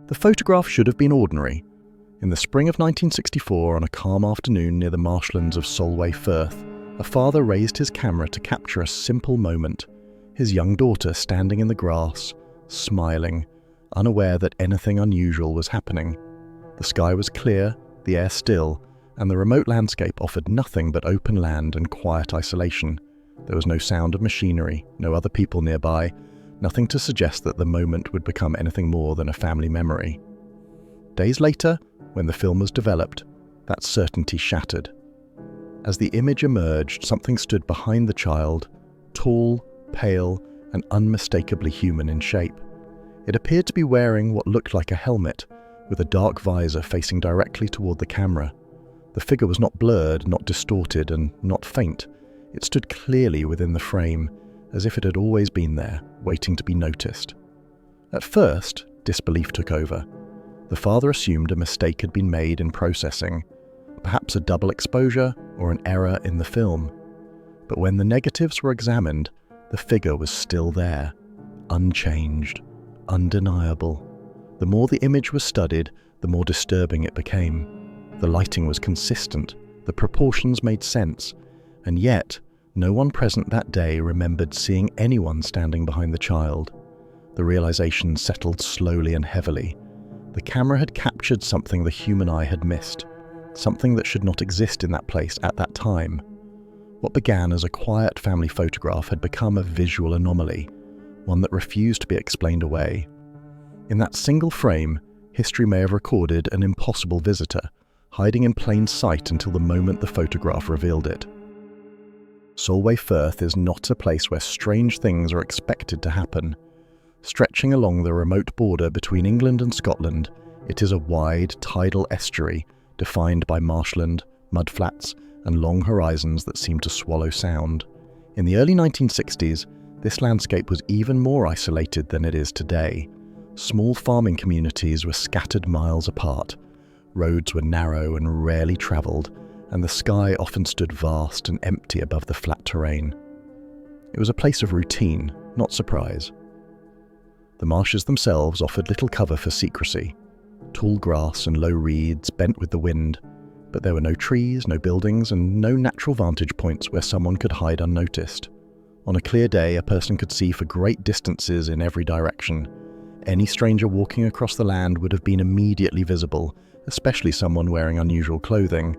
The photograph should have been ordinary. In the spring of 1964, on a calm afternoon near the marshlands of Solway Firth, a father raised his camera to capture a simple moment. His young daughter standing in the grass, smiling, unaware that anything unusual was happening. The sky was clear, the air still, and the remote landscape offered nothing but open land and quiet isolation. There was no sound of machinery, no other people nearby, nothing to suggest that the moment would become anything more than a family memory. Days later, when the film was developed, that certainty shattered. As the image emerged, something stood behind the child, tall, pale, and unmistakably human in shape. It appeared to be wearing what looked like a helmet, with a dark visor facing directly toward the camera. The figure was not blurred, not distorted, and not faint. It stood clearly within the frame, as if it had always been there, waiting to be noticed. At first, disbelief took over. The father assumed a mistake had been made in processing, perhaps a double exposure or an error in the film. But when the negatives were examined, the figure was still there, unchanged, undeniable. The more the image was studied, the more disturbing it became. The lighting was consistent, the proportions made sense, and yet no one present that day remembered seeing anyone standing behind the child. The realization settled slowly and heavily. The camera had captured something the human eye had missed, something that should not exist in that place at that time. What began as a quiet family photograph had become a visual anomaly, one that refused to be explained away. In that single frame, history may have recorded an impossible visitor, hiding in plain sight until the moment the photograph revealed it. Solway Firth is not a place where strange things are expected to happen. Stretching along the remote border between England and Scotland, it is a wide, tidal estuary defined by marshland, mudflats, and long horizons that seem to swallow sound. In the early 1960s, this landscape was even more isolated than it is today. Small farming communities were scattered miles apart. Roads were narrow and rarely travelled, and the sky often stood vast and empty above the flat terrain. It was a place of routine, not surprise. The marshes themselves offered little cover for secrecy. Tall grass and low reeds bent with the wind, but there were no trees, no buildings, and no natural vantage points where someone could hide unnoticed. On a clear day, a person could see for great distances in every direction. Any stranger walking across the land would have been immediately visible, especially someone wearing unusual clothing.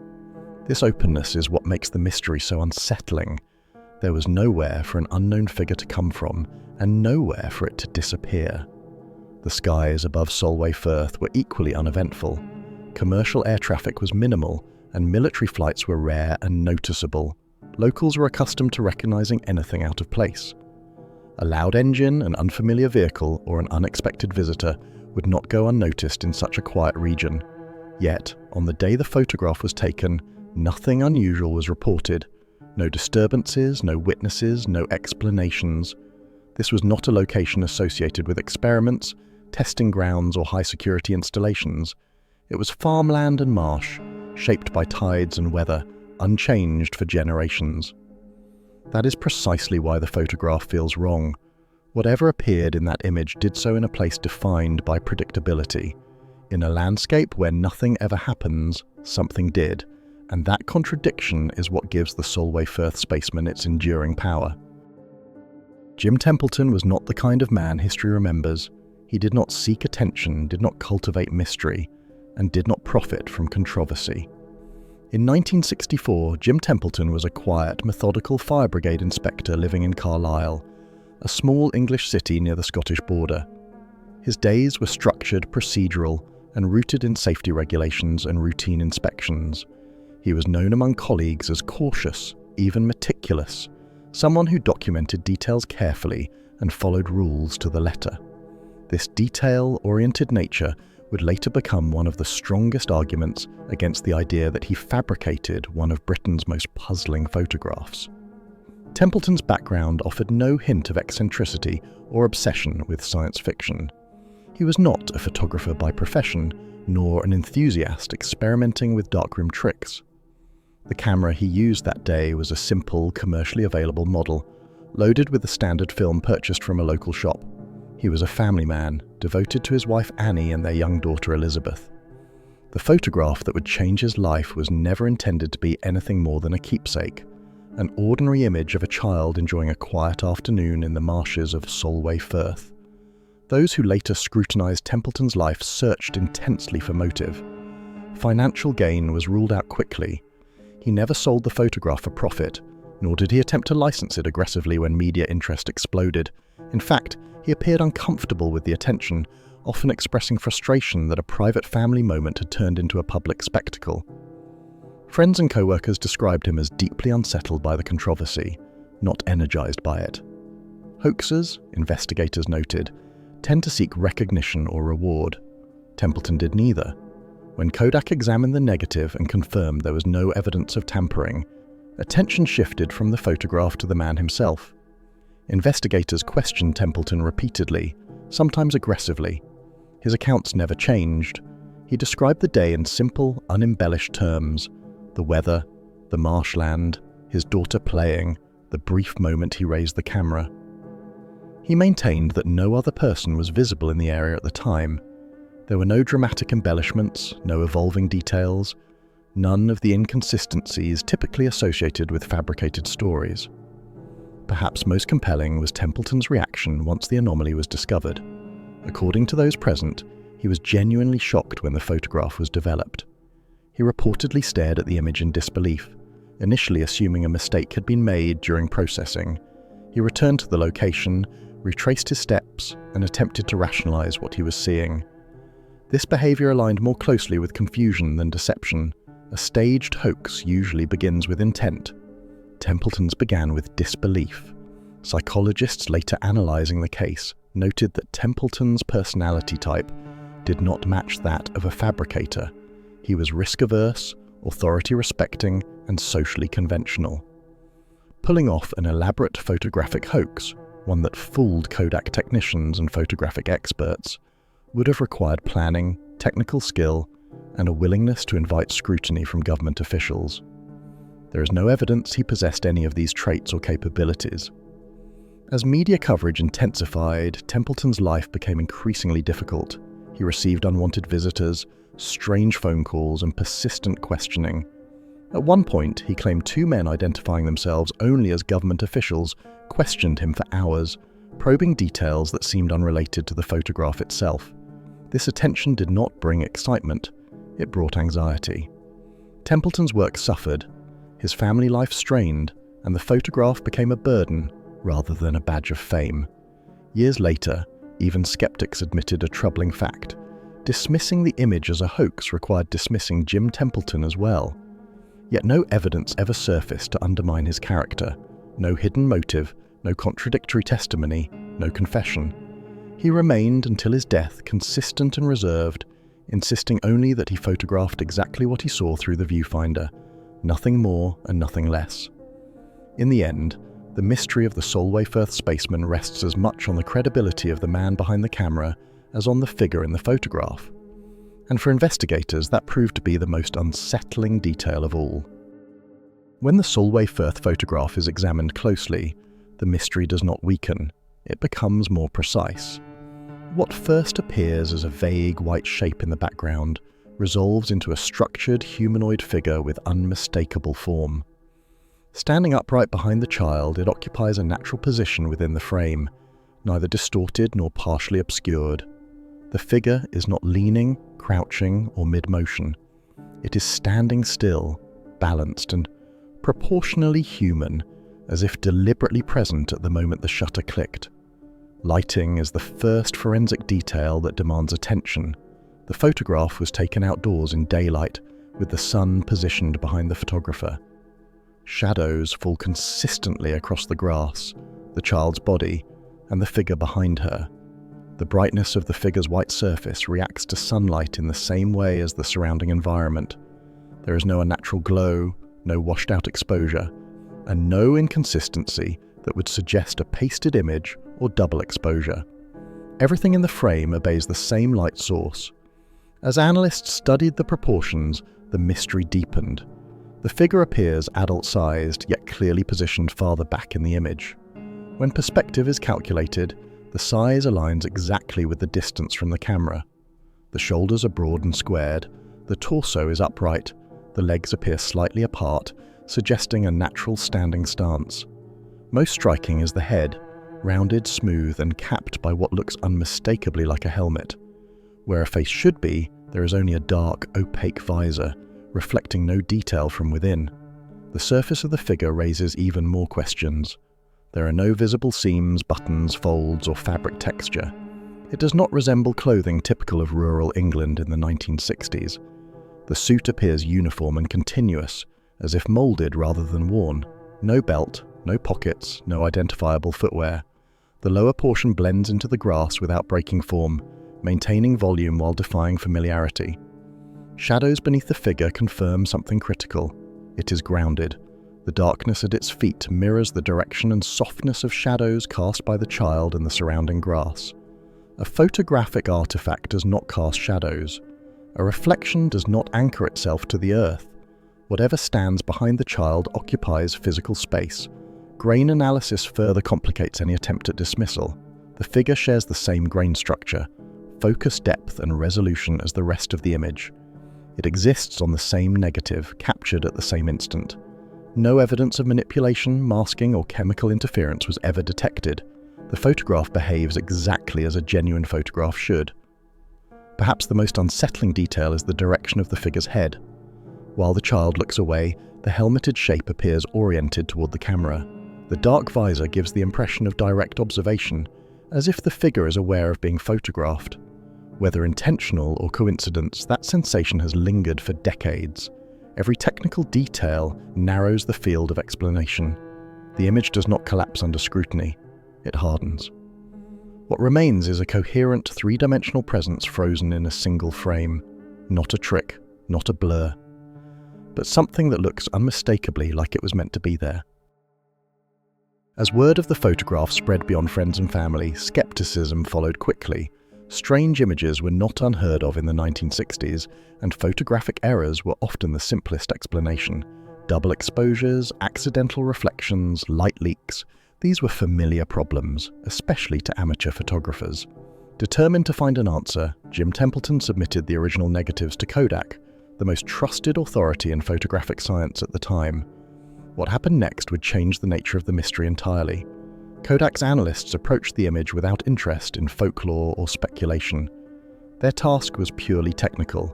This openness is what makes the mystery so unsettling. There was nowhere for an unknown figure to come from, and nowhere for it to disappear. The skies above Solway Firth were equally uneventful. Commercial air traffic was minimal, and military flights were rare and noticeable. Locals were accustomed to recognizing anything out of place. A loud engine, an unfamiliar vehicle, or an unexpected visitor would not go unnoticed in such a quiet region. Yet, on the day the photograph was taken, nothing unusual was reported. No disturbances, no witnesses, no explanations. This was not a location associated with experiments, testing grounds, or high-security installations. It was farmland and marsh, shaped by tides and weather, unchanged for generations. That is precisely why the photograph feels wrong. Whatever appeared in that image did so in a place defined by predictability. In a landscape where nothing ever happens, something did, and that contradiction is what gives the Solway Firth Spaceman its enduring power. Jim Templeton was not the kind of man history remembers. He did not seek attention, did not cultivate mystery, and did not profit from controversy. In 1964, Jim Templeton was a quiet, methodical fire brigade inspector living in Carlisle, a small English city near the Scottish border. His days were structured, procedural, and rooted in safety regulations and routine inspections. He was known among colleagues as cautious, even meticulous, someone who documented details carefully and followed rules to the letter. This detail-oriented nature would later become one of the strongest arguments against the idea that he fabricated one of Britain's most puzzling photographs. Templeton's background offered no hint of eccentricity or obsession with science fiction. He was not a photographer by profession, nor an enthusiast experimenting with darkroom tricks. The camera he used that day was a simple, commercially available model, loaded with the standard film purchased from a local shop. He was a family man, devoted to his wife Annie and their young daughter Elizabeth. The photograph that would change his life was never intended to be anything more than a keepsake, an ordinary image of a child enjoying a quiet afternoon in the marshes of Solway Firth. Those who later scrutinized Templeton's life searched intensely for motive. Financial gain was ruled out quickly. He never sold the photograph for profit, nor did he attempt to license it aggressively when media interest exploded. In fact, he appeared uncomfortable with the attention, often expressing frustration that a private family moment had turned into a public spectacle. Friends and co-workers described him as deeply unsettled by the controversy, not energized by it. Hoaxers, investigators noted, tend to seek recognition or reward. Templeton did neither. When Kodak examined the negative and confirmed there was no evidence of tampering, attention shifted from the photograph to the man himself. Investigators questioned Templeton repeatedly, sometimes aggressively. His accounts never changed. He described the day in simple, unembellished terms: the weather, the marshland, his daughter playing, the brief moment he raised the camera. He maintained that no other person was visible in the area at the time. There were no dramatic embellishments, no evolving details, none of the inconsistencies typically associated with fabricated stories. Perhaps most compelling was Templeton's reaction once the anomaly was discovered. According to those present, he was genuinely shocked when the photograph was developed. He reportedly stared at the image in disbelief, initially assuming a mistake had been made during processing. He returned to the location, retraced his steps, and attempted to rationalize what he was seeing. This behavior aligned more closely with confusion than deception. A staged hoax usually begins with intent. Templeton's began with disbelief. Psychologists later analyzing the case noted that Templeton's personality type did not match that of a fabricator. He was risk-averse, authority-respecting, and socially conventional. Pulling off an elaborate photographic hoax, one that fooled Kodak technicians and photographic experts, would have required planning, technical skill, and a willingness to invite scrutiny from government officials. There is no evidence he possessed any of these traits or capabilities. As media coverage intensified, Templeton's life became increasingly difficult. He received unwanted visitors, strange phone calls, and persistent questioning. At one point, he claimed two men identifying themselves only as government officials questioned him for hours, probing details that seemed unrelated to the photograph itself. This attention did not bring excitement, it brought anxiety. Templeton's work suffered, his family life strained, and the photograph became a burden rather than a badge of fame. Years later, even skeptics admitted a troubling fact. Dismissing the image as a hoax required dismissing Jim Templeton as well. Yet no evidence ever surfaced to undermine his character. No hidden motive, no contradictory testimony, no confession. He remained until his death consistent and reserved, insisting only that he photographed exactly what he saw through the viewfinder, nothing more and nothing less. In the end, the mystery of the Solway Firth Spaceman rests as much on the credibility of the man behind the camera as on the figure in the photograph. And for investigators, that proved to be the most unsettling detail of all. When the Solway Firth photograph is examined closely, the mystery does not weaken, it becomes more precise. What first appears as a vague white shape in the background resolves into a structured humanoid figure with unmistakable form. Standing upright behind the child, it occupies a natural position within the frame, neither distorted nor partially obscured. The figure is not leaning, crouching, or mid-motion. It is standing still, balanced, and proportionally human, as if deliberately present at the moment the shutter clicked. Lighting is the first forensic detail that demands attention. The photograph was taken outdoors in daylight, with the sun positioned behind the photographer. Shadows fall consistently across the grass, the child's body, and the figure behind her. The brightness of the figure's white surface reacts to sunlight in the same way as the surrounding environment. There is no unnatural glow, no washed-out exposure, and no inconsistency that would suggest a pasted image or double exposure. Everything in the frame obeys the same light source. As analysts studied the proportions, the mystery deepened. The figure appears adult-sized, yet clearly positioned farther back in the image. When perspective is calculated, The size aligns exactly with the distance from the camera. The shoulders are broad and squared, the torso is upright, the legs appear slightly apart, suggesting a natural standing stance. Most striking is the head, rounded, smooth, and capped by what looks unmistakably like a helmet. Where a face should be, there is only a dark, opaque visor, reflecting no detail from within. The surface of the figure raises even more questions. There are no visible seams, buttons, folds, or fabric texture. It does not resemble clothing typical of rural England in the 1960s. The suit appears uniform and continuous, as if molded rather than worn. No belt, no pockets, no identifiable footwear. The lower portion blends into the grass without breaking form, maintaining volume while defying familiarity. Shadows beneath the figure confirm something critical. It is grounded. The darkness at its feet mirrors the direction and softness of shadows cast by the child in the surrounding grass. A photographic artifact does not cast shadows. A reflection does not anchor itself to the earth. Whatever stands behind the child occupies physical space. Grain analysis further complicates any attempt at dismissal. The figure shares the same grain structure, focus depth and resolution as the rest of the image. It exists on the same negative, captured at the same instant. No evidence of manipulation, masking, or chemical interference was ever detected. The photograph behaves exactly as a genuine photograph should. Perhaps the most unsettling detail is the direction of the figure's head. While the child looks away, the helmeted shape appears oriented toward the camera. The dark visor gives the impression of direct observation, as if the figure is aware of being photographed. Whether intentional or coincidence, that sensation has lingered for decades. Every technical detail narrows the field of explanation. The image does not collapse under scrutiny. It hardens. What remains is a coherent three-dimensional presence frozen in a single frame. Not a trick, not a blur, but something that looks unmistakably like it was meant to be there. As word of the photograph spread beyond friends and family, skepticism followed quickly. Strange images were not unheard of in the 1960s, and photographic errors were often the simplest explanation. Double exposures, accidental reflections, light leaks — these were familiar problems, especially to amateur photographers. Determined to find an answer, Jim Templeton submitted the original negatives to Kodak, the most trusted authority in photographic science at the time. What happened next would change the nature of the mystery entirely. Kodak's analysts approached the image without interest in folklore or speculation. Their task was purely technical.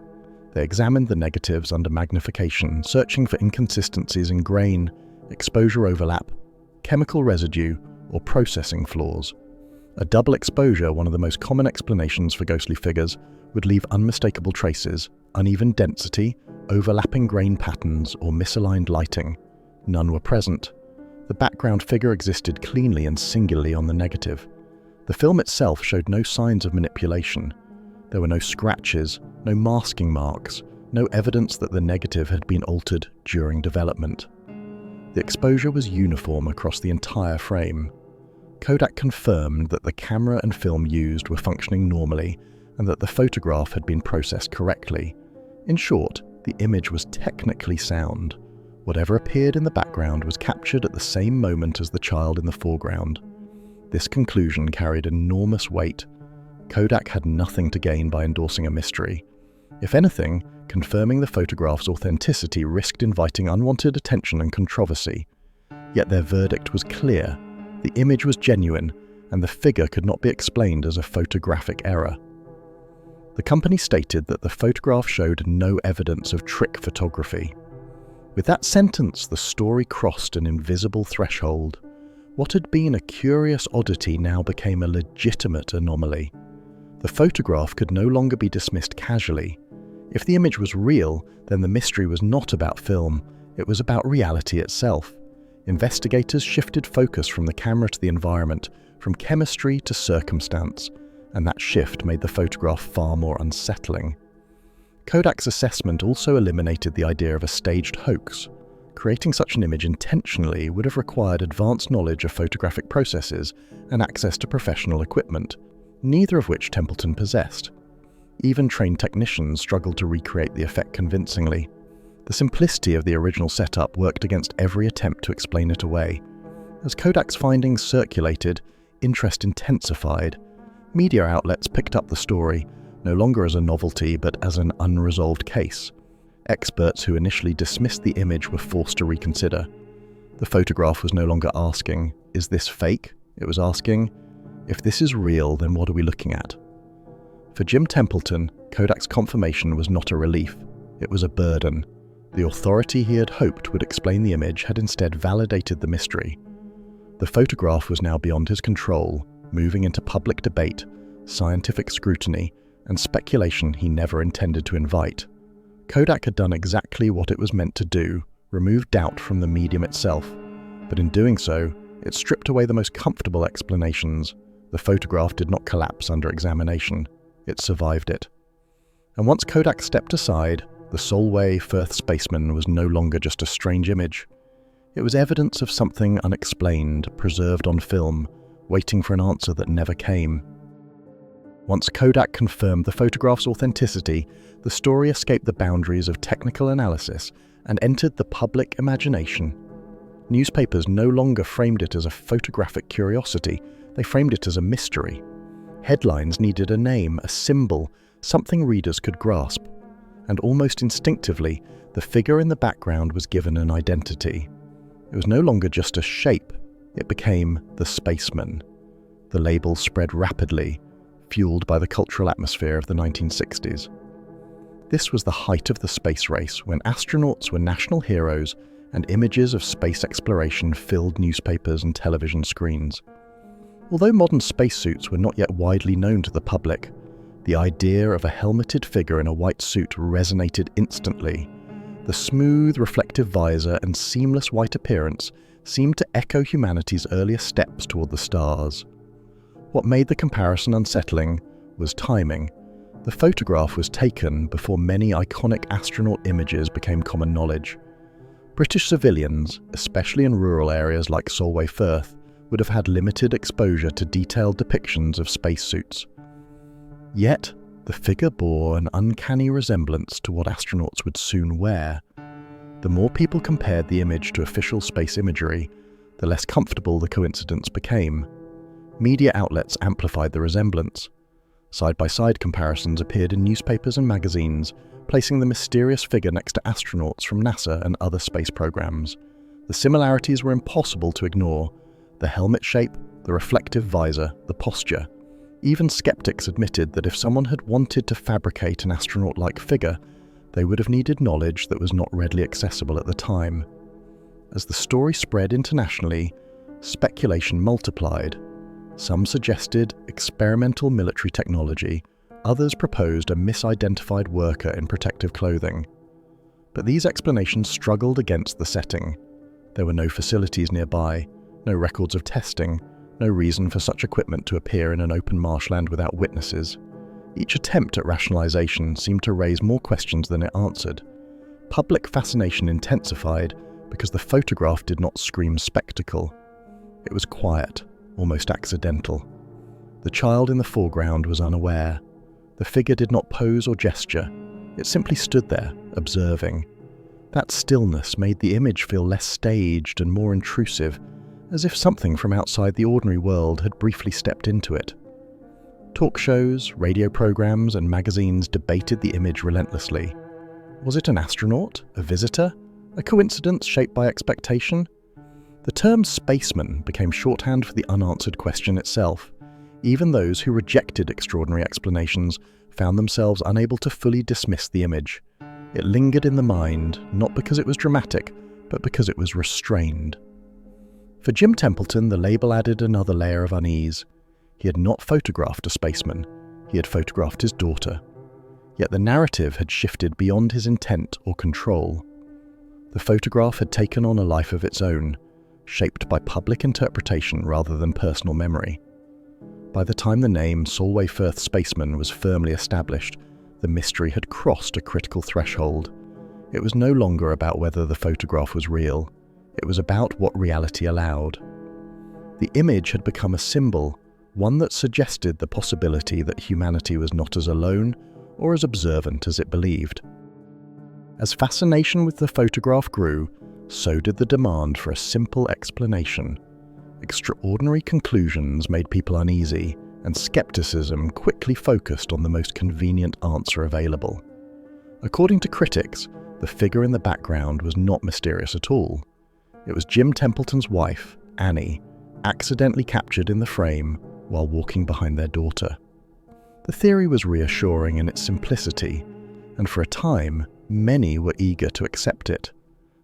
They examined the negatives under magnification, searching for inconsistencies in grain, exposure overlap, chemical residue, or processing flaws. A double exposure, one of the most common explanations for ghostly figures, would leave unmistakable traces, uneven density, overlapping grain patterns, or misaligned lighting. None were present. The background figure existed cleanly and singularly on the negative. The film itself showed no signs of manipulation. There were no scratches, no masking marks, no evidence that the negative had been altered during development. The exposure was uniform across the entire frame. Kodak confirmed that the camera and film used were functioning normally and that the photograph had been processed correctly. In short, the image was technically sound. Whatever appeared in the background was captured at the same moment as the child in the foreground. This conclusion carried enormous weight. Kodak had nothing to gain by endorsing a mystery. If anything, confirming the photograph's authenticity risked inviting unwanted attention and controversy. Yet their verdict was clear. The image was genuine, and the figure could not be explained as a photographic error. The company stated that the photograph showed no evidence of trick photography. With that sentence, the story crossed an invisible threshold. What had been a curious oddity now became a legitimate anomaly. The photograph could no longer be dismissed casually. If the image was real, then the mystery was not about film, it was about reality itself. Investigators shifted focus from the camera to the environment, from chemistry to circumstance, and that shift made the photograph far more unsettling. Kodak's assessment also eliminated the idea of a staged hoax. Creating such an image intentionally would have required advanced knowledge of photographic processes and access to professional equipment, neither of which Templeton possessed. Even trained technicians struggled to recreate the effect convincingly. The simplicity of the original setup worked against every attempt to explain it away. As Kodak's findings circulated, interest intensified. Media outlets picked up the story, no longer as a novelty but as an unresolved case. Experts who initially dismissed the image were forced to reconsider. The photograph was no longer asking, "Is this fake?" It was asking, "If this is real, then what are we looking at?" For Jim Templeton, Kodak's confirmation was not a relief. It was a burden. The authority he had hoped would explain the image had instead validated the mystery. The photograph was now beyond his control, moving into public debate, scientific scrutiny, and speculation he never intended to invite. Kodak had done exactly what it was meant to do, remove doubt from the medium itself. But in doing so, it stripped away the most comfortable explanations. The photograph did not collapse under examination. It survived it. And once Kodak stepped aside, the Solway Firth Spaceman was no longer just a strange image. It was evidence of something unexplained, preserved on film, waiting for an answer that never came. Once Kodak confirmed the photograph's authenticity, the story escaped the boundaries of technical analysis and entered the public imagination. Newspapers no longer framed it as a photographic curiosity, they framed it as a mystery. Headlines needed a name, a symbol, something readers could grasp. And almost instinctively, the figure in the background was given an identity. It was no longer just a shape, it became the spaceman. The label spread rapidly, fueled by the cultural atmosphere of the 1960s. This was the height of the space race, when astronauts were national heroes and images of space exploration filled newspapers and television screens. Although modern spacesuits were not yet widely known to the public, the idea of a helmeted figure in a white suit resonated instantly. The smooth, reflective visor and seamless white appearance seemed to echo humanity's earliest steps toward the stars. What made the comparison unsettling was timing. The photograph was taken before many iconic astronaut images became common knowledge. British civilians, especially in rural areas like Solway Firth, would have had limited exposure to detailed depictions of spacesuits. Yet, the figure bore an uncanny resemblance to what astronauts would soon wear. The more people compared the image to official space imagery, the less comfortable the coincidence became. Media outlets amplified the resemblance. Side-by-side comparisons appeared in newspapers and magazines, placing the mysterious figure next to astronauts from NASA and other space programs. The similarities were impossible to ignore. The helmet shape, the reflective visor, the posture. Even skeptics admitted that if someone had wanted to fabricate an astronaut-like figure, they would have needed knowledge that was not readily accessible at the time. As the story spread internationally, speculation multiplied. Some suggested experimental military technology, others proposed a misidentified worker in protective clothing. But these explanations struggled against the setting. There were no facilities nearby, no records of testing, no reason for such equipment to appear in an open marshland without witnesses. Each attempt at rationalization seemed to raise more questions than it answered. Public fascination intensified because the photograph did not scream spectacle. It was quiet, almost accidental. The child in the foreground was unaware. The figure did not pose or gesture. It simply stood there, observing. That stillness made the image feel less staged and more intrusive, as if something from outside the ordinary world had briefly stepped into it. Talk shows, radio programs, and magazines debated the image relentlessly. Was it an astronaut? A visitor? A coincidence shaped by expectation? The term spaceman became shorthand for the unanswered question itself. Even those who rejected extraordinary explanations found themselves unable to fully dismiss the image. It lingered in the mind, not because it was dramatic, but because it was restrained. For Jim Templeton, the label added another layer of unease. He had not photographed a spaceman, he had photographed his daughter. Yet the narrative had shifted beyond his intent or control. The photograph had taken on a life of its own, shaped by public interpretation rather than personal memory. By the time the name Solway Firth Spaceman was firmly established, the mystery had crossed a critical threshold. It was no longer about whether the photograph was real. It was about what reality allowed. The image had become a symbol, one that suggested the possibility that humanity was not as alone or as observant as it believed. As fascination with the photograph grew, so did the demand for a simple explanation. extraordinary conclusions made people uneasy, and skepticism quickly focused on the most convenient answer available. According to critics, the figure in the background was not mysterious at all. It was Jim Templeton's wife, Annie, accidentally captured in the frame while walking behind their daughter. The theory was reassuring in its simplicity, and for a time, many were eager to accept it.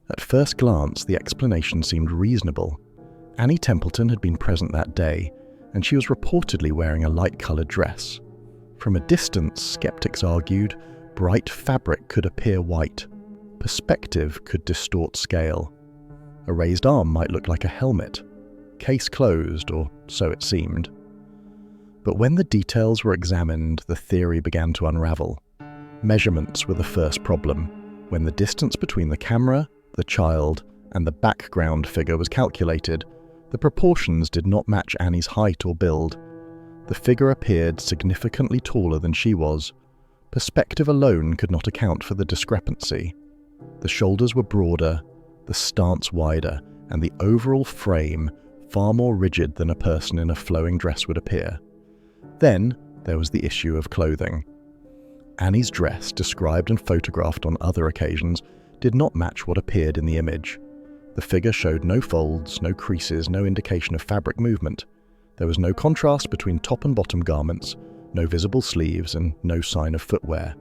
At first glance, the explanation seemed reasonable. Annie Templeton had been present that day, and she was reportedly wearing a light-coloured dress. From a distance, skeptics argued, bright fabric could appear white. Perspective could distort scale. A raised arm might look like a helmet. Case closed, or so it seemed. But when the details were examined, the theory began to unravel. Measurements were the first problem. When the distance between the camera, the child, and the background figure was calculated, the proportions did not match Annie's height or build. The figure appeared significantly taller than she was. Perspective alone could not account for the discrepancy. The shoulders were broader, the stance wider, and the overall frame far more rigid than a person in a flowing dress would appear. Then there was the issue of clothing. Annie's dress, described and photographed on other occasions, did not match what appeared in the image. The figure showed no folds, no creases, no indication of fabric movement. There was no contrast between top and bottom garments, no visible sleeves, and no sign of footwear.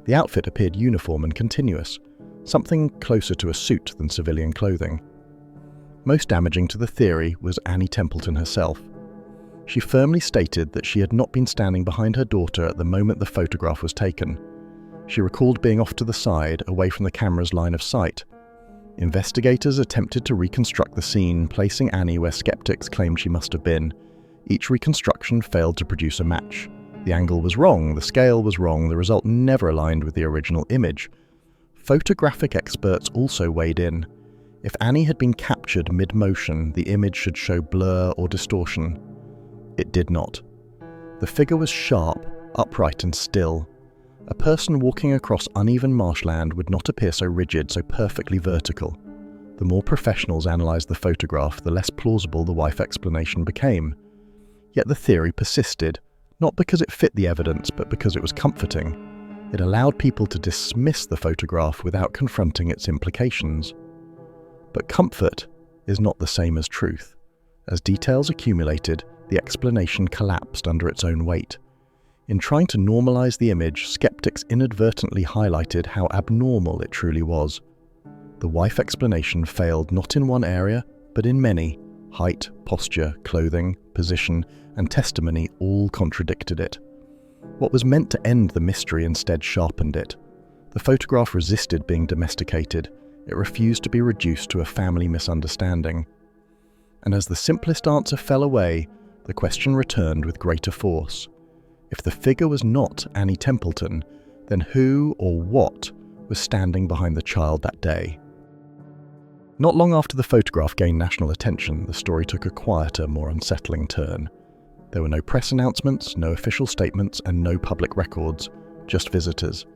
The outfit appeared uniform and continuous, something closer to a suit than civilian clothing. Most damaging to the theory was Annie Templeton herself. She firmly stated that she had not been standing behind her daughter at the moment the photograph was taken. She recalled being off to the side, away from the camera's line of sight. Investigators attempted to reconstruct the scene, placing Annie where skeptics claimed she must have been. Each reconstruction failed to produce a match. The angle was wrong, the scale was wrong, the result never aligned with the original image. Photographic experts also weighed in. If Annie had been captured mid-motion, the image should show blur or distortion. It did not. The figure was sharp, upright and still. A person walking across uneven marshland would not appear so rigid, so perfectly vertical. The more professionals analysed the photograph, the less plausible the wife explanation became. Yet the theory persisted, not because it fit the evidence, but because it was comforting. It allowed people to dismiss the photograph without confronting its implications. But comfort is not the same as truth. As details accumulated, the explanation collapsed under its own weight. In trying to normalize the image, skeptics inadvertently highlighted how abnormal it truly was. The wife explanation failed not in one area, but in many. Height, posture, clothing, position, and testimony all contradicted it. What was meant to end the mystery instead sharpened it. The photograph resisted being domesticated. It refused to be reduced to a family misunderstanding. And as the simplest answer fell away, the question returned with greater force. If the figure was not Annie Templeton, then who or what was standing behind the child that day? Not long after the photograph gained national attention, the story took a quieter, more unsettling turn. There were no press announcements, no official statements, and no public records, just visitors.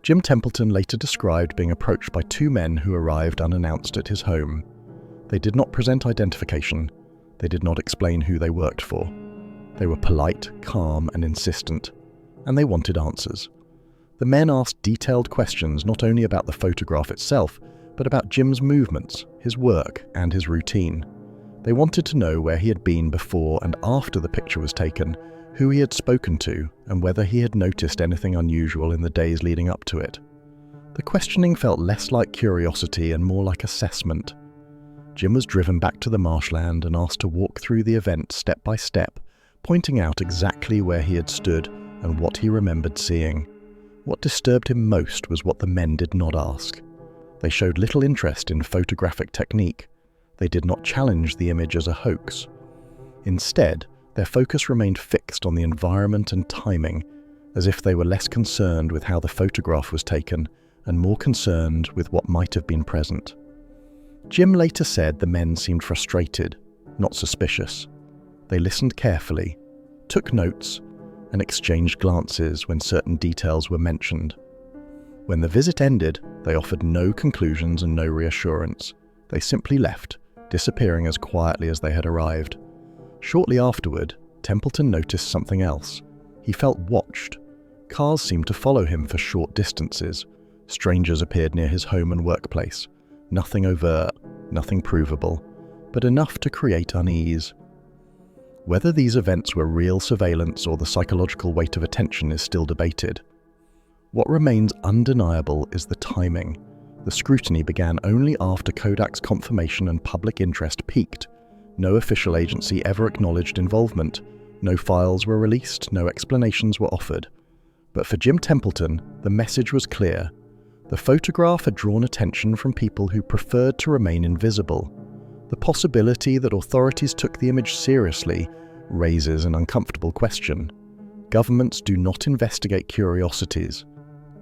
Jim Templeton later described being approached by two men who arrived unannounced at his home. They did not present identification. They did not explain who they worked for. They were polite, calm, and insistent, and they wanted answers. The men asked detailed questions not only about the photograph itself, but about Jim's movements, his work, and his routine. They wanted to know where he had been before and after the picture was taken, who he had spoken to, and whether he had noticed anything unusual in the days leading up to it. The questioning felt less like curiosity and more like assessment. Jim was driven back to the marshland and asked to walk through the event step by step, pointing out exactly where he had stood and what he remembered seeing. What disturbed him most was what the men did not ask. They showed little interest in photographic technique. They did not challenge the image as a hoax. Instead, their focus remained fixed on the environment and timing, as if they were less concerned with how the photograph was taken and more concerned with what might have been present. Jim later said the men seemed frustrated, not suspicious. They listened carefully, took notes, and exchanged glances when certain details were mentioned. When the visit ended, they offered no conclusions and no reassurance. They simply left, disappearing as quietly as they had arrived. Shortly afterward, Templeton noticed something else. He felt watched. Cars seemed to follow him for short distances. Strangers appeared near his home and workplace. Nothing overt, nothing provable, but enough to create unease. Whether these events were real surveillance or the psychological weight of attention is still debated. What remains undeniable is the timing. The scrutiny began only after Kodak's confirmation and public interest peaked. No official agency ever acknowledged involvement. No files were released, no explanations were offered. But for Jim Templeton, the message was clear. The photograph had drawn attention from people who preferred to remain invisible. The possibility that authorities took the image seriously raises an uncomfortable question. Governments do not investigate curiosities.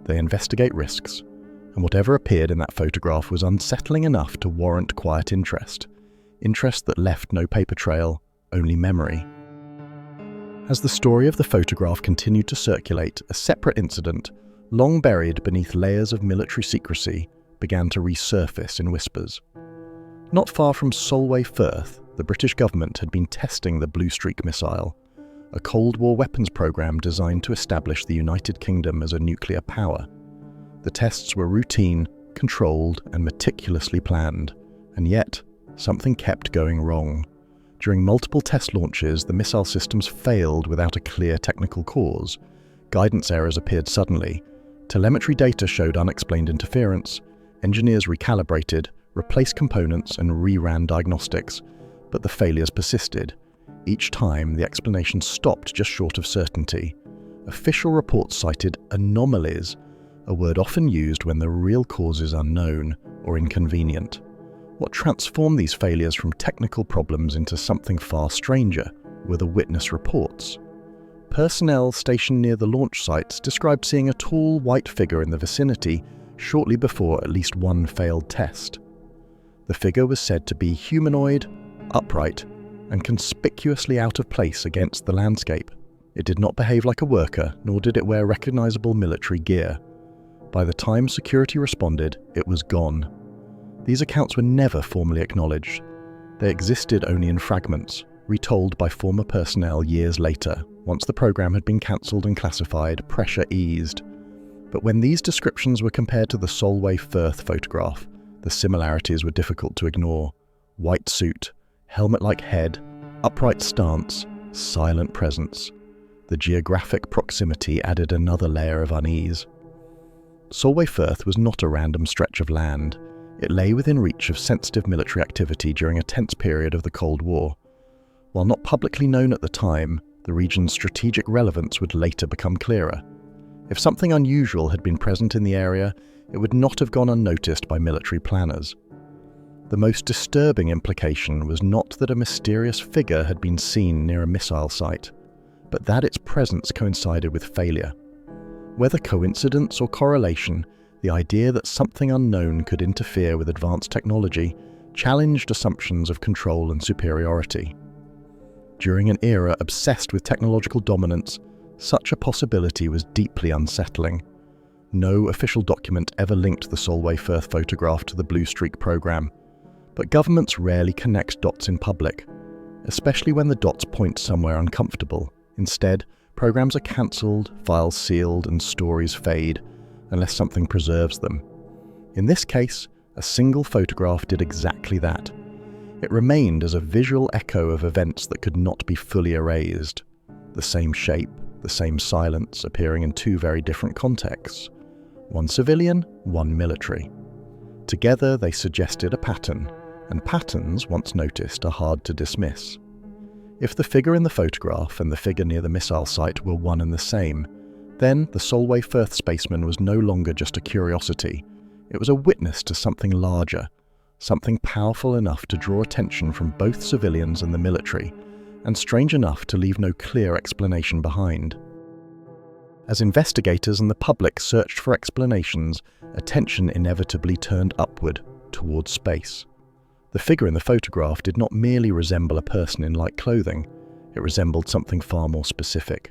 They investigate risks. And whatever appeared in that photograph was unsettling enough to warrant quiet interest. Interest that left no paper trail, only memory. As the story of the photograph continued to circulate, a separate incident, long buried beneath layers of military secrecy, began to resurface in whispers. Not far from Solway Firth, the British government had been testing the Blue Streak missile, a Cold War weapons program designed to establish the United Kingdom as a nuclear power. The tests were routine, controlled, and meticulously planned, and yet something kept going wrong. During multiple test launches, the missile systems failed without a clear technical cause. Guidance errors appeared suddenly. Telemetry data showed unexplained interference. Engineers recalibrated, replaced components, and reran diagnostics. But the failures persisted. Each time, the explanation stopped just short of certainty. Official reports cited anomalies, a word often used when the real cause is unknown or inconvenient. What transformed these failures from technical problems into something far stranger were the witness reports. Personnel stationed near the launch sites described seeing a tall, white figure in the vicinity shortly before at least one failed test. The figure was said to be humanoid, upright, and conspicuously out of place against the landscape. It did not behave like a worker, nor did it wear recognizable military gear. By the time security responded, it was gone. These accounts were never formally acknowledged. They existed only in fragments, retold by former personnel years later. Once the program had been cancelled and classified, pressure eased. But when these descriptions were compared to the Solway Firth photograph, the similarities were difficult to ignore. White suit, helmet-like head, upright stance, silent presence. The geographic proximity added another layer of unease. Solway Firth was not a random stretch of land. It lay within reach of sensitive military activity during a tense period of the Cold War. While not publicly known at the time, the region's strategic relevance would later become clearer. If something unusual had been present in the area, it would not have gone unnoticed by military planners. The most disturbing implication was not that a mysterious figure had been seen near a missile site, but that its presence coincided with failure. Whether coincidence or correlation, the idea that something unknown could interfere with advanced technology challenged assumptions of control and superiority. During an era obsessed with technological dominance, such a possibility was deeply unsettling. No official document ever linked the Solway Firth photograph to the Blue Streak program, but governments rarely connect dots in public, especially when the dots point somewhere uncomfortable. Instead, programs are cancelled, files sealed, and stories fade, unless something preserves them. In this case, a single photograph did exactly that. It remained as a visual echo of events that could not be fully erased. The same shape, the same silence, appearing in two very different contexts. One civilian, one military. Together they suggested a pattern, and patterns, once noticed, are hard to dismiss. If the figure in the photograph and the figure near the missile site were one and the same, then the Solway Firth Spaceman was no longer just a curiosity. It was a witness to something larger, something powerful enough to draw attention from both civilians and the military, and strange enough to leave no clear explanation behind. As investigators and the public searched for explanations, attention inevitably turned upward, towards space. The figure in the photograph did not merely resemble a person in light clothing, it resembled something far more specific.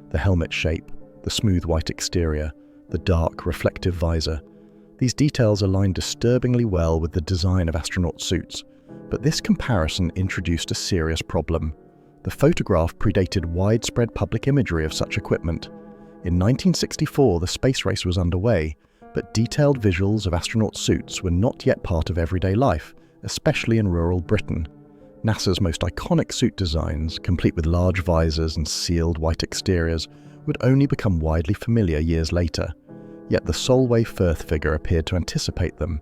The helmet shape, the smooth white exterior, the dark, reflective visor. These details aligned disturbingly well with the design of astronaut suits, But this comparison introduced a serious problem. The photograph predated widespread public imagery of such equipment. In 1964, the space race was underway, but detailed visuals of astronaut suits were not yet part of everyday life, especially in rural Britain. NASA's most iconic suit designs, complete with large visors and sealed white exteriors, would only become widely familiar years later. Yet the Solway Firth figure appeared to anticipate them.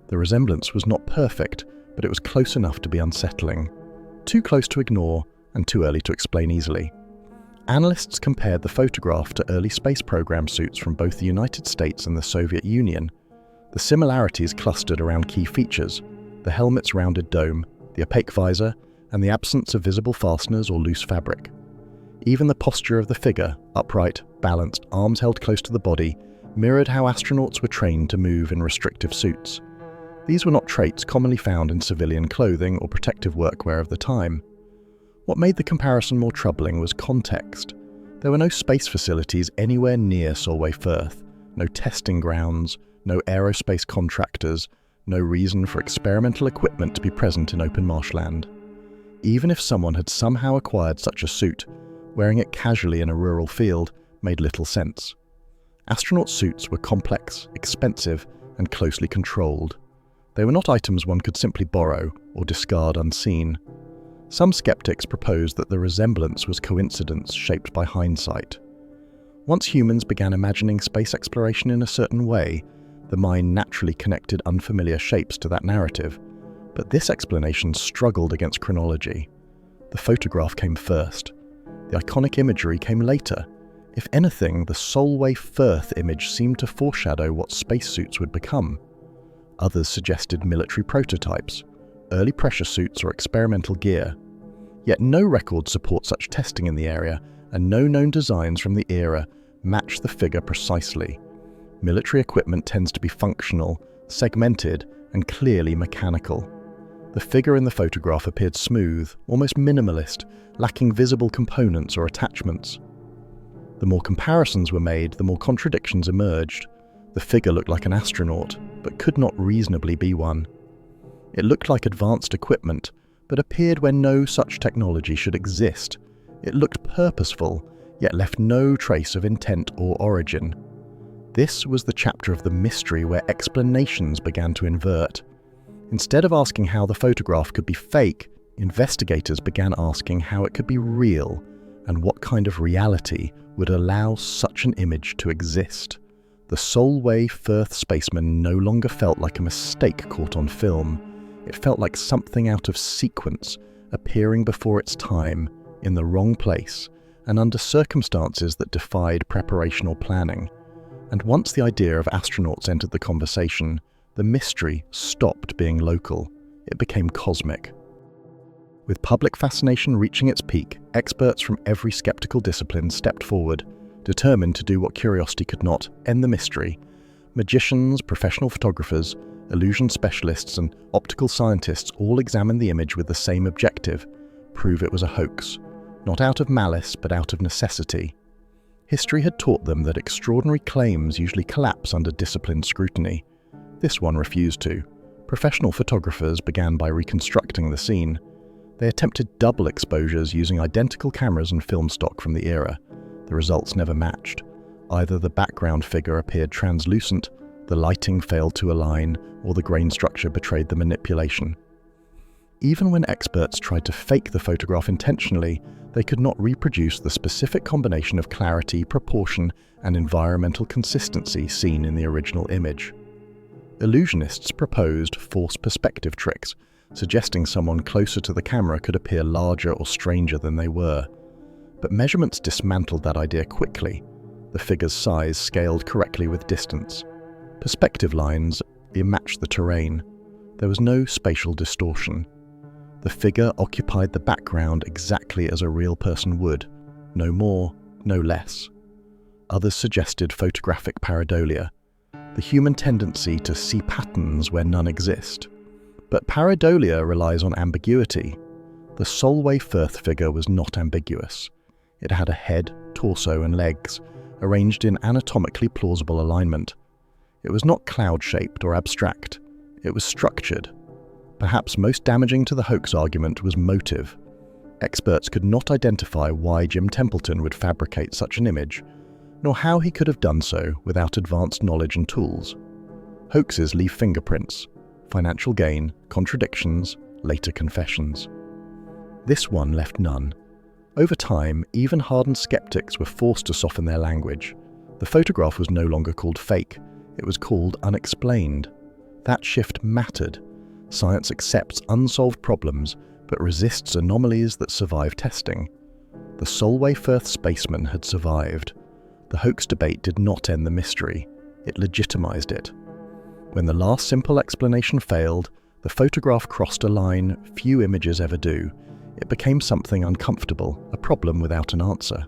The resemblance was not perfect, but it was close enough to be unsettling. Too close to ignore, and too early to explain easily. Analysts compared the photograph to early space program suits from both the United States and the Soviet Union. The similarities clustered around key features: the helmet's rounded dome, the opaque visor, and the absence of visible fasteners or loose fabric. Even the posture of the figure, upright, balanced, arms held close to the body, mirrored how astronauts were trained to move in restrictive suits. These were not traits commonly found in civilian clothing or protective workwear of the time. What made the comparison more troubling was context. There were no space facilities anywhere near Solway Firth, no testing grounds, no aerospace contractors, no reason for experimental equipment to be present in open marshland. Even if someone had somehow acquired such a suit, wearing it casually in a rural field made little sense. Astronaut suits were complex, expensive, and closely controlled. They were not items one could simply borrow or discard unseen. Some skeptics proposed that the resemblance was coincidence shaped by hindsight. Once humans began imagining space exploration in a certain way, the mind naturally connected unfamiliar shapes to that narrative. But this explanation struggled against chronology. The photograph came first. The iconic imagery came later. If anything, the Solway Firth image seemed to foreshadow what spacesuits would become. Others suggested military prototypes, early pressure suits or experimental gear. Yet no records support such testing in the area, and no known designs from the era match the figure precisely. Military equipment tends to be functional, segmented, and clearly mechanical. The figure in the photograph appeared smooth, almost minimalist, lacking visible components or attachments. The more comparisons were made, the more contradictions emerged. The figure looked like an astronaut, but could not reasonably be one. It looked like advanced equipment, but appeared where no such technology should exist. It looked purposeful, yet left no trace of intent or origin. This was the chapter of the mystery where explanations began to invert. Instead of asking how the photograph could be fake, investigators began asking how it could be real, and what kind of reality would allow such an image to exist. The Solway Firth Spaceman no longer felt like a mistake caught on film. It felt like something out of sequence, appearing before its time, in the wrong place, and under circumstances that defied preparation or planning. And once the idea of astronauts entered the conversation, the mystery stopped being local. It became cosmic. With public fascination reaching its peak, experts from every skeptical discipline stepped forward, determined to do what curiosity could not: end the mystery. Magicians, professional photographers, illusion specialists, and optical scientists all examined the image with the same objective: prove it was a hoax, not out of malice but out of necessity. History had taught them that extraordinary claims usually collapse under disciplined scrutiny. This one refused to. Professional photographers began by reconstructing the scene. They attempted double exposures using identical cameras and film stock from the era. The results never matched. Either the background figure appeared translucent, the lighting failed to align, or the grain structure betrayed the manipulation. Even when experts tried to fake the photograph intentionally, they could not reproduce the specific combination of clarity, proportion, and environmental consistency seen in the original image. Illusionists proposed false perspective tricks, suggesting someone closer to the camera could appear larger or stranger than they were. But measurements dismantled that idea quickly. The figure's size scaled correctly with distance. Perspective lines matched the terrain. There was no spatial distortion. The figure occupied the background exactly as a real person would, no more, no less. Others suggested photographic pareidolia, the human tendency to see patterns where none exist. But pareidolia relies on ambiguity. The Solway Firth figure was not ambiguous. It had a head, torso, and legs, arranged in anatomically plausible alignment. It was not cloud-shaped or abstract. It was structured. Perhaps most damaging to the hoax argument was motive. Experts could not identify why Jim Templeton would fabricate such an image, nor how he could have done so without advanced knowledge and tools. Hoaxes leave fingerprints, financial gain, contradictions, later confessions. This one left none. Over time, even hardened skeptics were forced to soften their language. The photograph was no longer called fake, it was called unexplained. That shift mattered. Science accepts unsolved problems, but resists anomalies that survive testing. The Solway Firth Spaceman had survived. The hoax debate did not end the mystery, it legitimized it. When the last simple explanation failed, the photograph crossed a line few images ever do. It became something uncomfortable, a problem without an answer.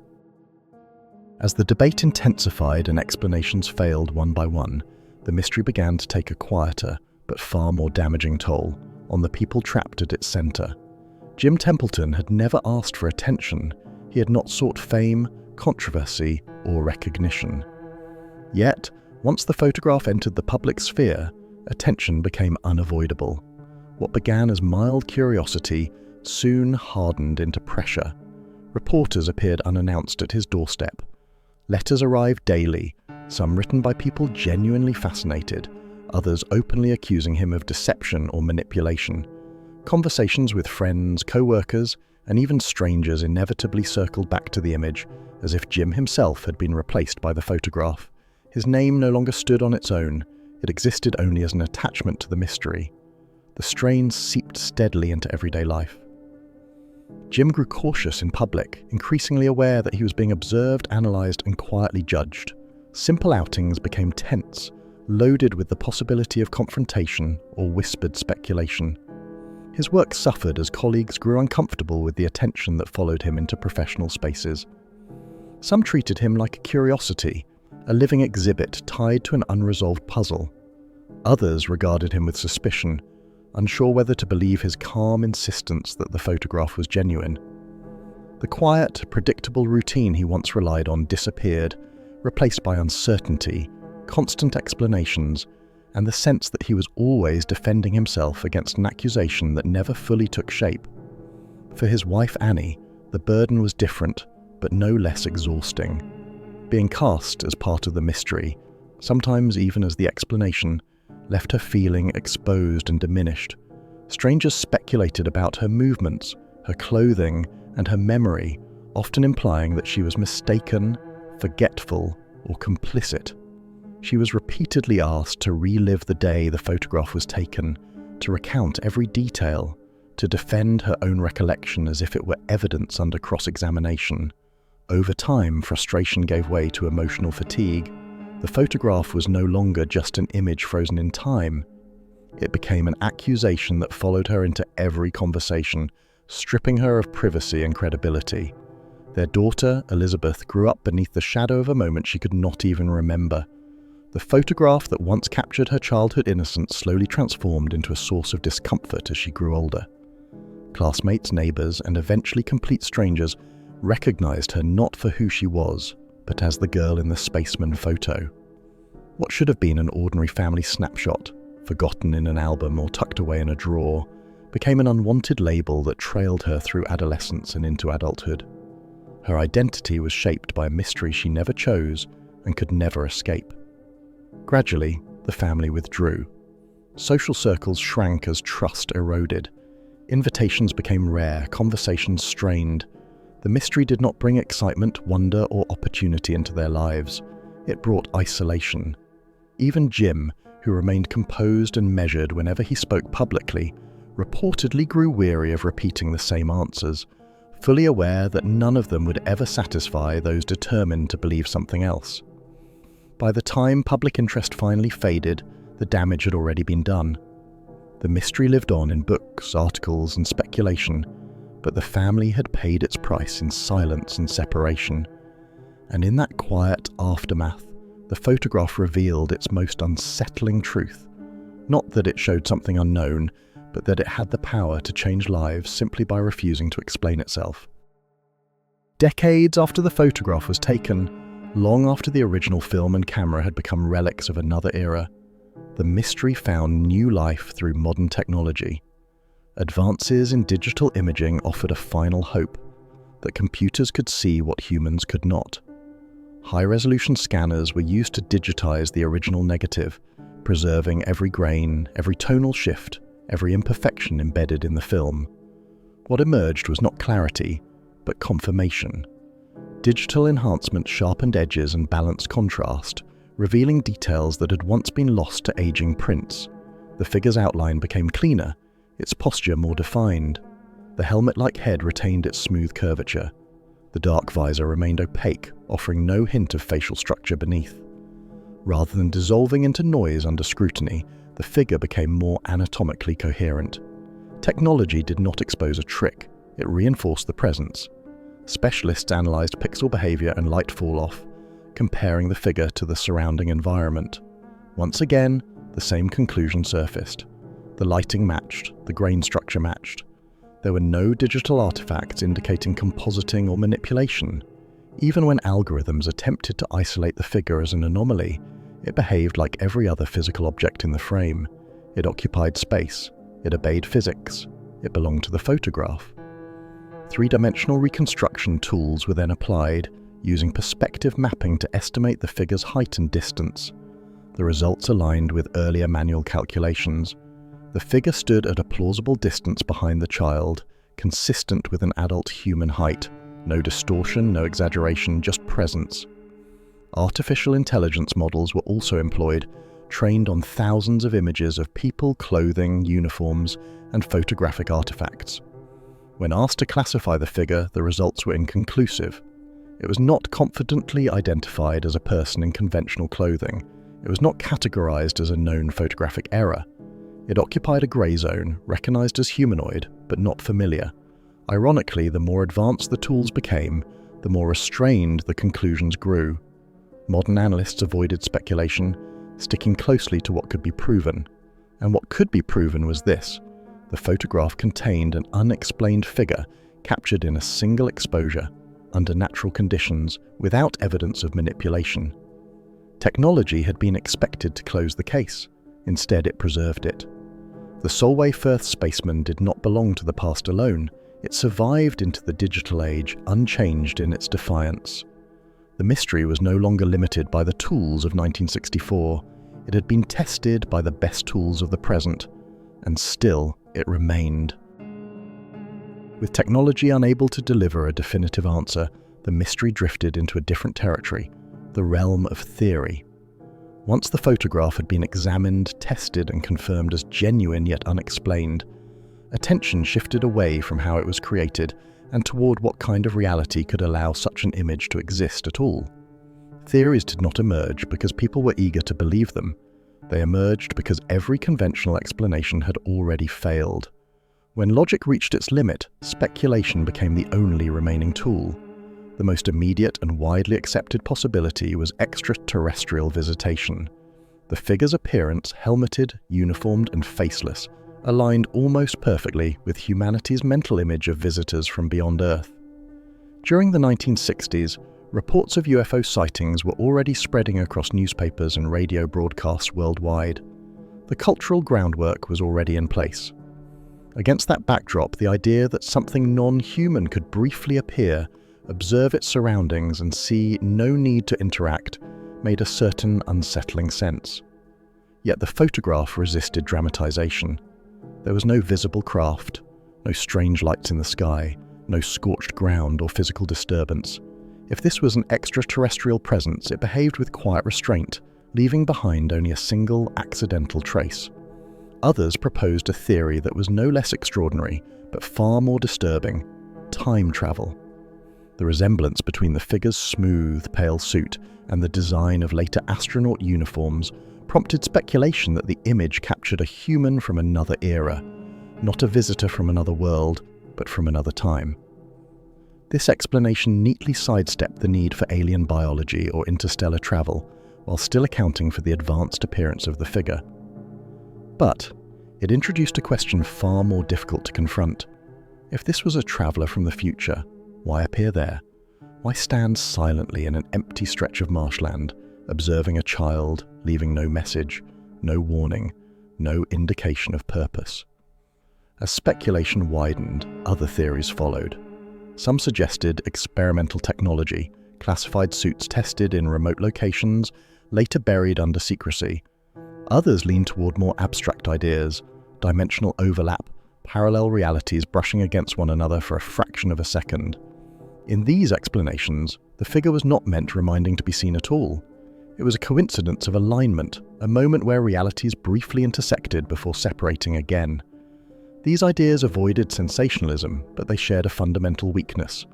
As the debate intensified and explanations failed one by one, the mystery began to take a quieter, but far more damaging toll on the people trapped at its center. Jim Templeton had never asked for attention. He had not sought fame, controversy, or recognition. Yet, once the photograph entered the public sphere, attention became unavoidable. What began as mild curiosity soon hardened into pressure. Reporters appeared unannounced at his doorstep. Letters arrived daily, some written by people genuinely fascinated, others openly accusing him of deception or manipulation. Conversations with friends, co-workers, and even strangers inevitably circled back to the image, as if Jim himself had been replaced by the photograph. His name no longer stood on its own, it existed only as an attachment to the mystery. The strain seeped steadily into everyday life. Jim grew cautious in public, increasingly aware that he was being observed, analysed, and quietly judged. Simple outings became tense, loaded with the possibility of confrontation or whispered speculation. His work suffered as colleagues grew uncomfortable with the attention that followed him into professional spaces. Some treated him like a curiosity, a living exhibit tied to an unresolved puzzle. Others regarded him with suspicion, unsure whether to believe his calm insistence that the photograph was genuine. The quiet, predictable routine he once relied on disappeared, replaced by uncertainty, constant explanations, and the sense that he was always defending himself against an accusation that never fully took shape. For his wife Annie, the burden was different, but no less exhausting. Being cast as part of the mystery, sometimes even as the explanation, left her feeling exposed and diminished. Strangers speculated about her movements, her clothing, and her memory, often implying that she was mistaken, forgetful, or complicit. She was repeatedly asked to relive the day the photograph was taken, to recount every detail, to defend her own recollection as if it were evidence under cross-examination. Over time, frustration gave way to emotional fatigue. The photograph was no longer just an image frozen in time. It became an accusation that followed her into every conversation, stripping her of privacy and credibility. Their daughter, Elizabeth, grew up beneath the shadow of a moment she could not even remember. The photograph that once captured her childhood innocence slowly transformed into a source of discomfort as she grew older. Classmates, neighbours, and eventually complete strangers recognized her not for who she was, but as the girl in the spaceman photo. What should have been an ordinary family snapshot, forgotten in an album or tucked away in a drawer, became an unwanted label that trailed her through adolescence and into adulthood. Her identity was shaped by a mystery she never chose and could never escape. Gradually, the family withdrew. Social circles shrank as trust eroded. Invitations became rare, conversations strained. The mystery did not bring excitement, wonder, or opportunity into their lives. It brought isolation. Even Jim, who remained composed and measured whenever he spoke publicly, reportedly grew weary of repeating the same answers, fully aware that none of them would ever satisfy those determined to believe something else. By the time public interest finally faded, the damage had already been done. The mystery lived on in books, articles, and speculation, but the family had paid its price in silence and separation. And in that quiet aftermath, the photograph revealed its most unsettling truth. Not that it showed something unknown, but that it had the power to change lives simply by refusing to explain itself. Decades after the photograph was taken, long after the original film and camera had become relics of another era, the mystery found new life through modern technology. advances in digital imaging offered a final hope, that computers could see what humans could not. High-resolution scanners were used to digitize the original negative, preserving every grain, every tonal shift, every imperfection embedded in the film. What emerged was not clarity, but confirmation. Digital enhancement sharpened edges and balanced contrast, revealing details that had once been lost to aging prints. The figure's outline became cleaner, its posture more defined. The helmet-like head retained its smooth curvature. The dark visor remained opaque, offering no hint of facial structure beneath. Rather than dissolving into noise under scrutiny, the figure became more anatomically coherent. Technology did not expose a trick, it reinforced the presence. Specialists analyzed pixel behavior and light fall-off, comparing the figure to the surrounding environment. Once again, the same conclusion surfaced. The lighting matched, the grain structure matched. There were no digital artifacts indicating compositing or manipulation. Even when algorithms attempted to isolate the figure as an anomaly, it behaved like every other physical object in the frame. It occupied space. It obeyed physics. It belonged to the photograph. Three-dimensional reconstruction tools were then applied, using perspective mapping to estimate the figure's height and distance. The results aligned with earlier manual calculations. The figure stood at a plausible distance behind the child, consistent with an adult human height. No distortion, no exaggeration, just presence. Artificial intelligence models were also employed, trained on thousands of images of people, clothing, uniforms, and photographic artifacts. When asked to classify the figure, the results were inconclusive. It was not confidently identified as a person in conventional clothing. It was not categorized as a known photographic error. It occupied a grey zone, recognized as humanoid, but not familiar. Ironically, the more advanced the tools became, the more restrained the conclusions grew. Modern analysts avoided speculation, sticking closely to what could be proven. And what could be proven was this: the photograph contained an unexplained figure captured in a single exposure, under natural conditions, without evidence of manipulation. Technology had been expected to close the case. Instead, it preserved it. The Solway Firth Spaceman did not belong to the past alone. It survived into the digital age, unchanged in its defiance. The mystery was no longer limited by the tools of 1964. It had been tested by the best tools of the present, and still it remained. With technology unable to deliver a definitive answer, the mystery drifted into a different territory, the realm of theory. Once the photograph had been examined, tested, and confirmed as genuine yet unexplained, attention shifted away from how it was created and toward what kind of reality could allow such an image to exist at all. Theories did not emerge because people were eager to believe them. They emerged because every conventional explanation had already failed. When logic reached its limit, speculation became the only remaining tool. The most immediate and widely accepted possibility was extraterrestrial visitation. The figure's appearance, helmeted, uniformed, and faceless, aligned almost perfectly with humanity's mental image of visitors from beyond Earth. During the 1960s, reports of UFO sightings were already spreading across newspapers and radio broadcasts worldwide. The cultural groundwork was already in place. Against that backdrop, the idea that something non-human could briefly appear, observe its surroundings, and see no need to interact made a certain unsettling sense. Yet the photograph resisted dramatization. There was no visible craft, no strange lights in the sky, no scorched ground or physical disturbance. If this was an extraterrestrial presence, it behaved with quiet restraint, leaving behind only a single accidental trace. Others proposed a theory that was no less extraordinary, but far more disturbing: time travel. The resemblance between the figure's smooth, pale suit and the design of later astronaut uniforms prompted speculation that the image captured a human from another era, not a visitor from another world, but from another time. This explanation neatly sidestepped the need for alien biology or interstellar travel, while still accounting for the advanced appearance of the figure. But it introduced a question far more difficult to confront. If this was a traveler from the future, why appear there? Why stand silently in an empty stretch of marshland, observing a child, leaving no message, no warning, no indication of purpose? As speculation widened, other theories followed. Some suggested experimental technology, classified suits tested in remote locations, later buried under secrecy. Others leaned toward more abstract ideas, dimensional overlap, parallel realities brushing against one another for a fraction of a second. In these explanations, the figure was not meant reminding to be seen at all. It was a coincidence of alignment, a moment where realities briefly intersected before separating again. These ideas avoided sensationalism, but they shared a fundamental weakness.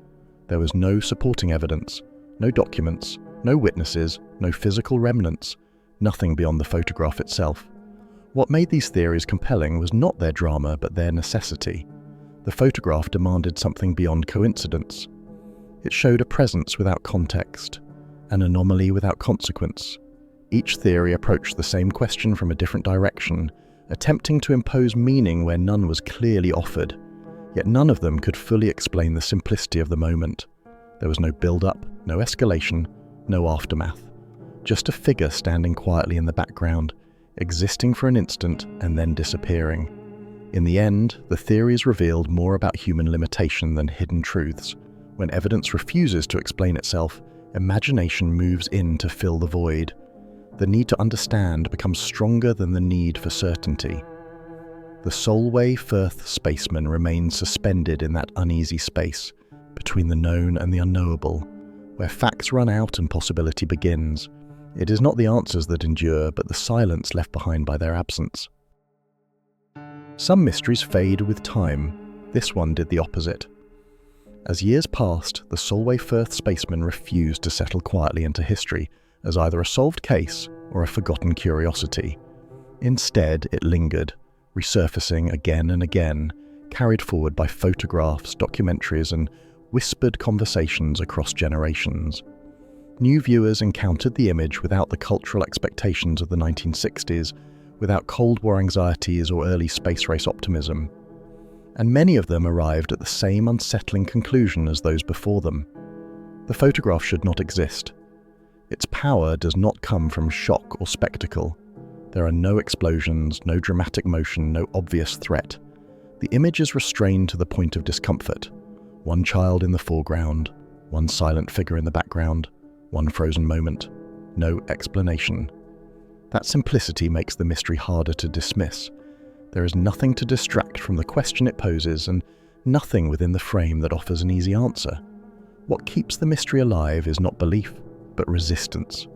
There was no supporting evidence, no documents, no witnesses, no physical remnants, nothing beyond the photograph itself. What made these theories compelling was not their drama, but their necessity. The photograph demanded something beyond coincidence. It showed a presence without context, an anomaly without consequence. Each theory approached the same question from a different direction, attempting to impose meaning where none was clearly offered. Yet none of them could fully explain the simplicity of the moment. There was no build-up, no escalation, no aftermath. Just a figure standing quietly in the background, existing for an instant and then disappearing. In the end, the theories revealed more about human limitation than hidden truths. When evidence refuses to explain itself, imagination moves in to fill the void. The need to understand becomes stronger than the need for certainty. The Solway Firth Spaceman remains suspended in that uneasy space, between the known and the unknowable, where facts run out and possibility begins. It is not the answers that endure, but the silence left behind by their absence. Some mysteries fade with time. This one did the opposite. As years passed, the Solway Firth Spaceman refused to settle quietly into history as either a solved case or a forgotten curiosity. Instead, it lingered, resurfacing again and again, carried forward by photographs, documentaries, and whispered conversations across generations. New viewers encountered the image without the cultural expectations of the 1960s, without Cold War anxieties or early space race optimism. And many of them arrived at the same unsettling conclusion as those before them. The photograph should not exist. Its power does not come from shock or spectacle. There are no explosions, no dramatic motion, no obvious threat. The image is restrained to the point of discomfort. One child in the foreground, one silent figure in the background, one frozen moment. No explanation. That simplicity makes the mystery harder to dismiss. There is nothing to distract from the question it poses, and nothing within the frame that offers an easy answer. What keeps the mystery alive is not belief, but resistance.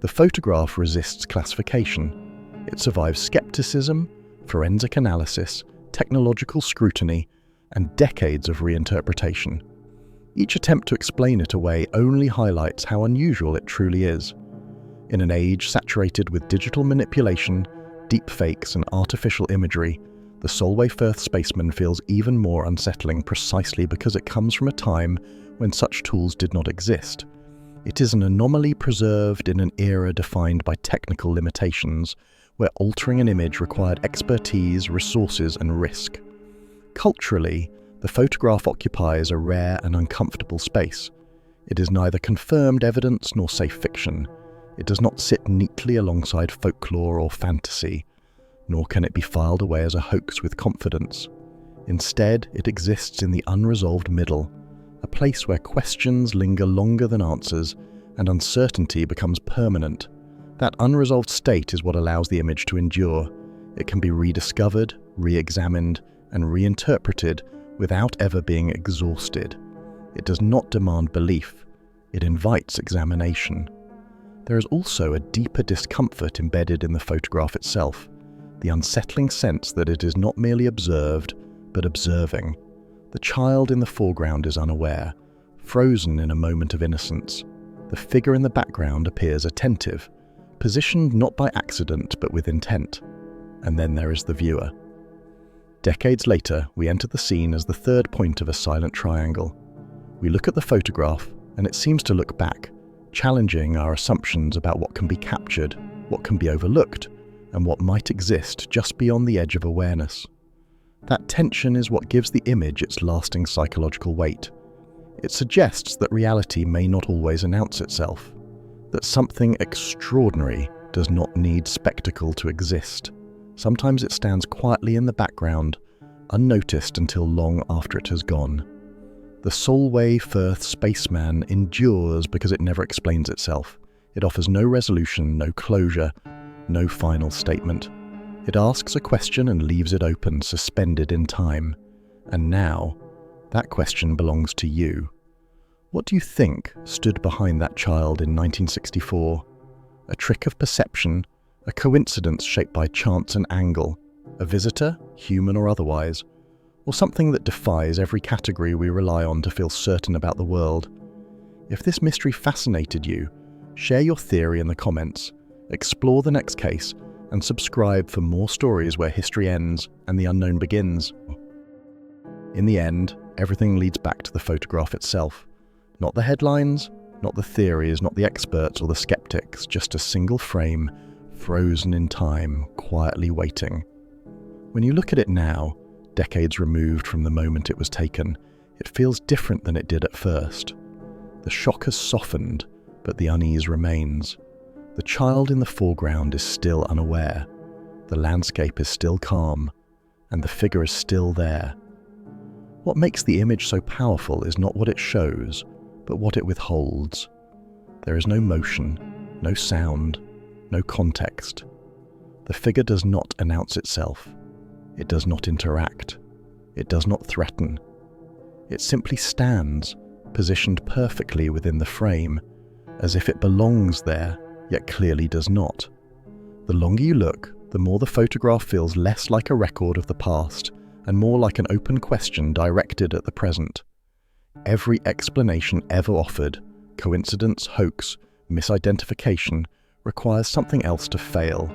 The photograph resists classification. It survives skepticism, forensic analysis, technological scrutiny, and decades of reinterpretation. Each attempt to explain it away only highlights how unusual it truly is. In an age saturated with digital manipulation, deepfakes, and artificial imagery, the Solway Firth Spaceman feels even more unsettling precisely because it comes from a time when such tools did not exist. It is an anomaly preserved in an era defined by technical limitations, where altering an image required expertise, resources, and risk. Culturally, the photograph occupies a rare and uncomfortable space. It is neither confirmed evidence nor safe fiction. It does not sit neatly alongside folklore or fantasy, nor can it be filed away as a hoax with confidence. Instead, it exists in the unresolved middle, a place where questions linger longer than answers and uncertainty becomes permanent. That unresolved state is what allows the image to endure. It can be rediscovered, re-examined, and reinterpreted without ever being exhausted. It does not demand belief. It invites examination. There is also a deeper discomfort embedded in the photograph itself, the unsettling sense that it is not merely observed, but observing. The child in the foreground is unaware, frozen in a moment of innocence. The figure in the background appears attentive, positioned not by accident but with intent. And then there is the viewer. Decades later, we enter the scene as the third point of a silent triangle. We look at the photograph, and it seems to look back, challenging our assumptions about what can be captured, what can be overlooked, and what might exist just beyond the edge of awareness. That tension is what gives the image its lasting psychological weight. It suggests that reality may not always announce itself, that something extraordinary does not need spectacle to exist. Sometimes it stands quietly in the background, unnoticed until long after it has gone. The Solway Firth Spaceman endures because it never explains itself. It offers no resolution, no closure, no final statement. It asks a question and leaves it open, suspended in time. And now, that question belongs to you. What do you think stood behind that child in 1964? A trick of perception, a coincidence shaped by chance and angle, a visitor, human or otherwise, or something that defies every category we rely on to feel certain about the world? If this mystery fascinated you, share your theory in the comments, explore the next case, and subscribe for more stories where history ends and the unknown begins. In the end, everything leads back to the photograph itself. Not the headlines, not the theories, not the experts or the skeptics, just a single frame, frozen in time, quietly waiting. When you look at it now, decades removed from the moment it was taken, it feels different than it did at first. The shock has softened, but the unease remains. The child in the foreground is still unaware. The landscape is still calm, and the figure is still there. What makes the image so powerful is not what it shows, but what it withholds. There is no motion, no sound, no context. The figure does not announce itself. It does not interact. It does not threaten. It simply stands, positioned perfectly within the frame, as if it belongs there, yet clearly does not. The longer you look, the more the photograph feels less like a record of the past and more like an open question directed at the present. Every explanation ever offered, coincidence, hoax, misidentification, requires something else to fail.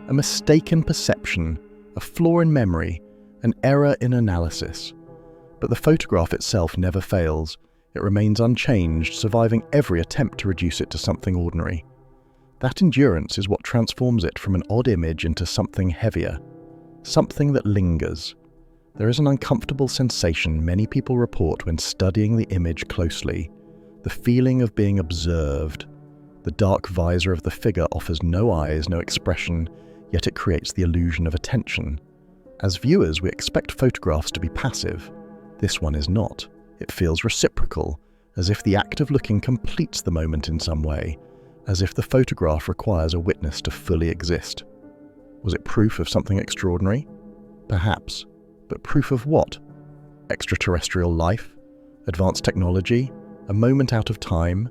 A mistaken perception, a flaw in memory, an error in analysis. But the photograph itself never fails. It remains unchanged, surviving every attempt to reduce it to something ordinary. That endurance is what transforms it from an odd image into something heavier, something that lingers. There is an uncomfortable sensation many people report when studying the image closely, the feeling of being observed. The dark visor of the figure offers no eyes, no expression, yet it creates the illusion of attention. As viewers, we expect photographs to be passive. This one is not. It feels reciprocal, as if the act of looking completes the moment in some way, as if the photograph requires a witness to fully exist. Was it proof of something extraordinary? Perhaps. But proof of what? Extraterrestrial life? Advanced technology? A moment out of time?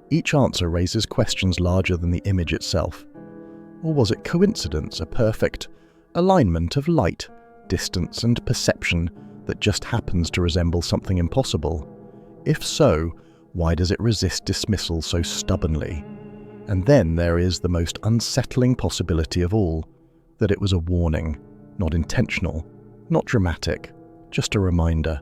Each answer raises questions larger than the image itself. Or was it coincidence, a perfect alignment of light, distance, and perception that just happens to resemble something impossible? If so, why does it resist dismissal so stubbornly? And then there is the most unsettling possibility of all, that it was a warning, not intentional, not dramatic, just a reminder.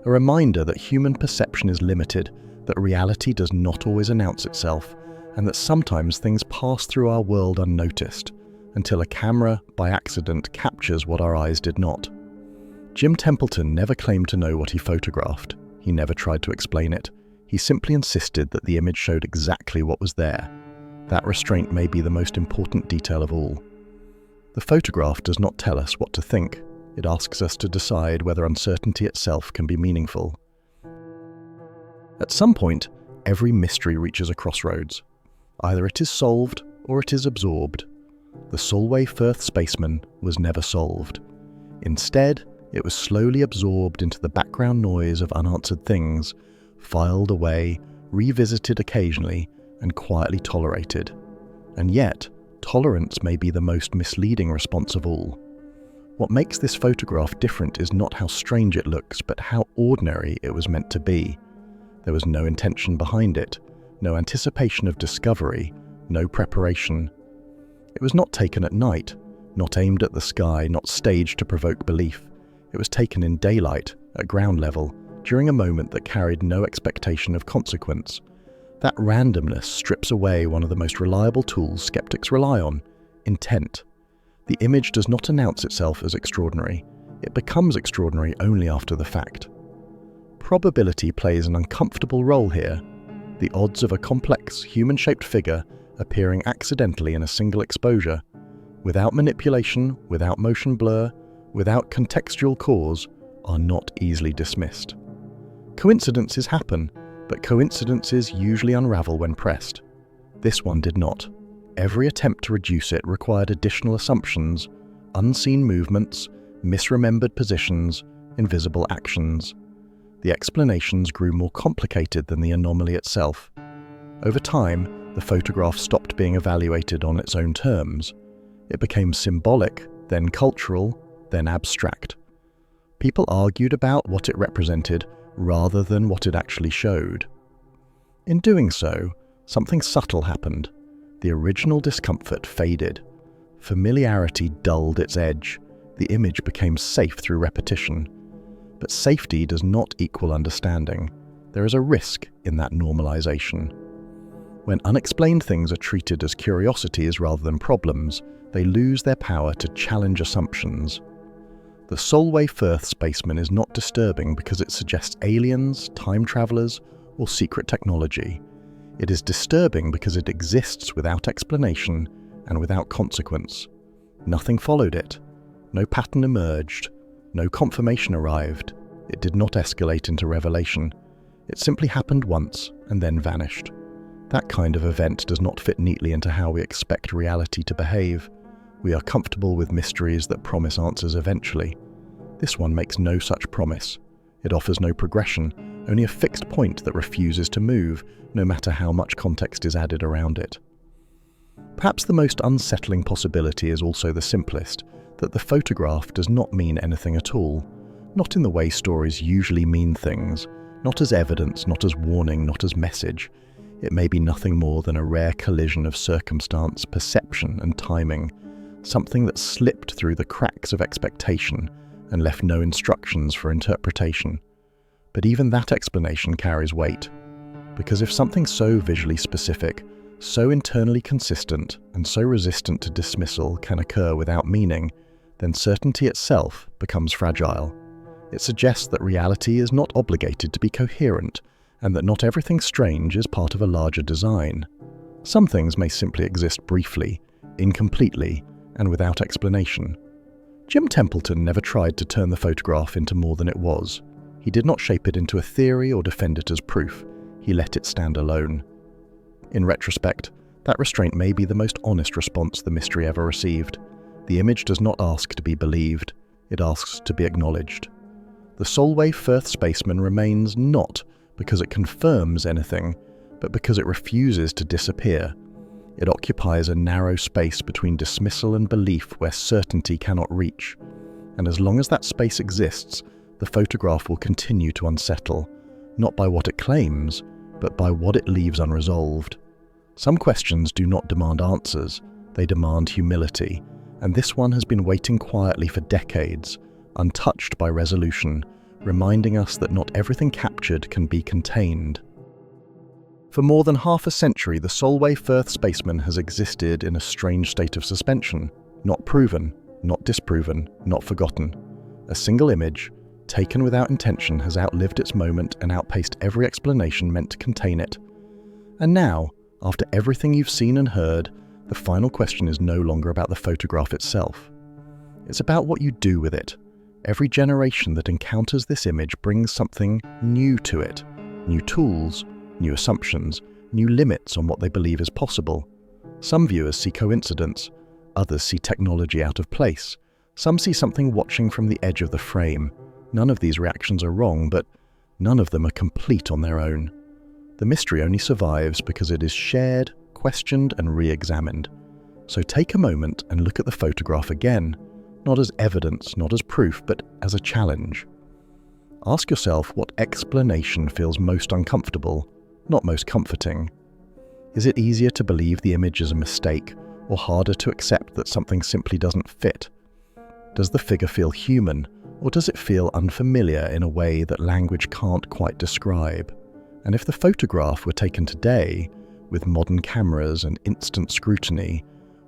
A reminder that human perception is limited, that reality does not always announce itself, and that sometimes things pass through our world unnoticed, until a camera, by accident, captures what our eyes did not. Jim Templeton never claimed to know what he photographed. He never tried to explain it. He simply insisted that the image showed exactly what was there. That restraint may be the most important detail of all. The photograph does not tell us what to think. It asks us to decide whether uncertainty itself can be meaningful. At some point, every mystery reaches a crossroads. Either it is solved or it is absorbed. The Solway Firth Spaceman was never solved. Instead, it was slowly absorbed into the background noise of unanswered things, filed away, revisited occasionally, and quietly tolerated. And yet, tolerance may be the most misleading response of all. What makes this photograph different is not how strange it looks, but how ordinary it was meant to be. There was no intention behind it, no anticipation of discovery, no preparation. It was not taken at night, not aimed at the sky, not staged to provoke belief. It was taken in daylight, at ground level, during a moment that carried no expectation of consequence. That randomness strips away one of the most reliable tools skeptics rely on: intent. The image does not announce itself as extraordinary. It becomes extraordinary only after the fact. Probability plays an uncomfortable role here. The odds of a complex, human-shaped figure appearing accidentally in a single exposure, without manipulation, without motion blur, without contextual cause, are not easily dismissed. Coincidences happen, but coincidences usually unravel when pressed. This one did not. Every attempt to reduce it required additional assumptions, unseen movements, misremembered positions, invisible actions. The explanations grew more complicated than the anomaly itself. Over time, the photograph stopped being evaluated on its own terms. It became symbolic, then cultural, then abstract. People argued about what it represented rather than what it actually showed. In doing so, something subtle happened. The original discomfort faded. Familiarity dulled its edge. The image became safe through repetition. But safety does not equal understanding. There is a risk in that normalization. When unexplained things are treated as curiosities rather than problems, they lose their power to challenge assumptions. The Solway Firth Spaceman is not disturbing because it suggests aliens, time travelers, or secret technology. It is disturbing because it exists without explanation and without consequence. Nothing followed it. No pattern emerged. No confirmation arrived. It did not escalate into revelation. It simply happened once and then vanished. That kind of event does not fit neatly into how we expect reality to behave. We are comfortable with mysteries that promise answers eventually. This one makes no such promise. It offers no progression, only a fixed point that refuses to move, no matter how much context is added around it. Perhaps the most unsettling possibility is also the simplest, that the photograph does not mean anything at all, not in the way stories usually mean things, not as evidence, not as warning, not as message. It may be nothing more than a rare collision of circumstance, perception, and timing, something that slipped through the cracks of expectation and left no instructions for interpretation. But even that explanation carries weight, because if something so visually specific, so internally consistent, and so resistant to dismissal can occur without meaning, then certainty itself becomes fragile. It suggests that reality is not obligated to be coherent, and that not everything strange is part of a larger design. Some things may simply exist briefly, incompletely, and without explanation. Jim Templeton never tried to turn the photograph into more than it was. He did not shape it into a theory or defend it as proof. He let it stand alone. In retrospect, that restraint may be the most honest response the mystery ever received. The image does not ask to be believed, it asks to be acknowledged. The Solway Firth Spaceman remains not because it confirms anything, but because it refuses to disappear. It occupies a narrow space between dismissal and belief where certainty cannot reach. And as long as that space exists, the photograph will continue to unsettle, not by what it claims, but by what it leaves unresolved. Some questions do not demand answers, they demand humility, and this one has been waiting quietly for decades, untouched by resolution, reminding us that not everything captured can be contained. For more than half a century, the Solway Firth Spaceman has existed in a strange state of suspension, not proven, not disproven, not forgotten. A single image, taken without intention, has outlived its moment and outpaced every explanation meant to contain it. And now, after everything you've seen and heard, the final question is no longer about the photograph itself. It's about what you do with it. Every generation that encounters this image brings something new to it. New tools, new assumptions, new limits on what they believe is possible. Some viewers see coincidence, others see technology out of place. Some see something watching from the edge of the frame. None of these reactions are wrong, but none of them are complete on their own. The mystery only survives because it is shared, questioned, and re-examined. So take a moment and look at the photograph again, not as evidence, not as proof, but as a challenge. Ask yourself what explanation feels most uncomfortable, not most comforting. Is it easier to believe the image is a mistake, or harder to accept that something simply doesn't fit? Does the figure feel human, or does it feel unfamiliar in a way that language can't quite describe? And if the photograph were taken today, with modern cameras and instant scrutiny,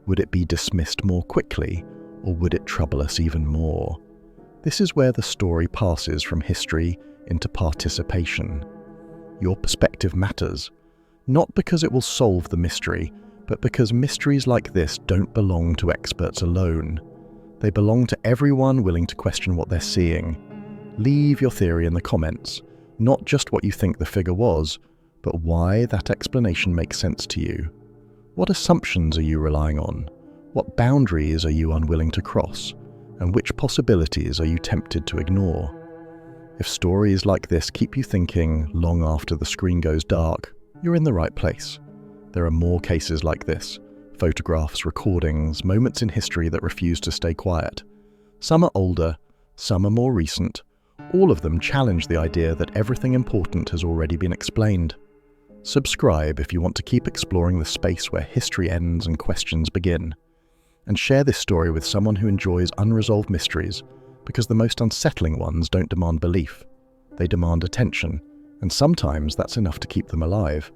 would it be dismissed more quickly, or would it trouble us even more? This is where the story passes from history into participation. Your perspective matters, not because it will solve the mystery, but because mysteries like this don't belong to experts alone. They belong to everyone willing to question what they're seeing. Leave your theory in the comments, not just what you think the figure was, but why that explanation makes sense to you. What assumptions are you relying on? What boundaries are you unwilling to cross? And which possibilities are you tempted to ignore? If stories like this keep you thinking long after the screen goes dark, you're in the right place. There are more cases like this. Photographs, recordings, moments in history that refuse to stay quiet. Some are older, some are more recent. All of them challenge the idea that everything important has already been explained. Subscribe if you want to keep exploring the space where history ends and questions begin. And share this story with someone who enjoys unresolved mysteries, because the most unsettling ones don't demand belief. They demand attention, and sometimes that's enough to keep them alive.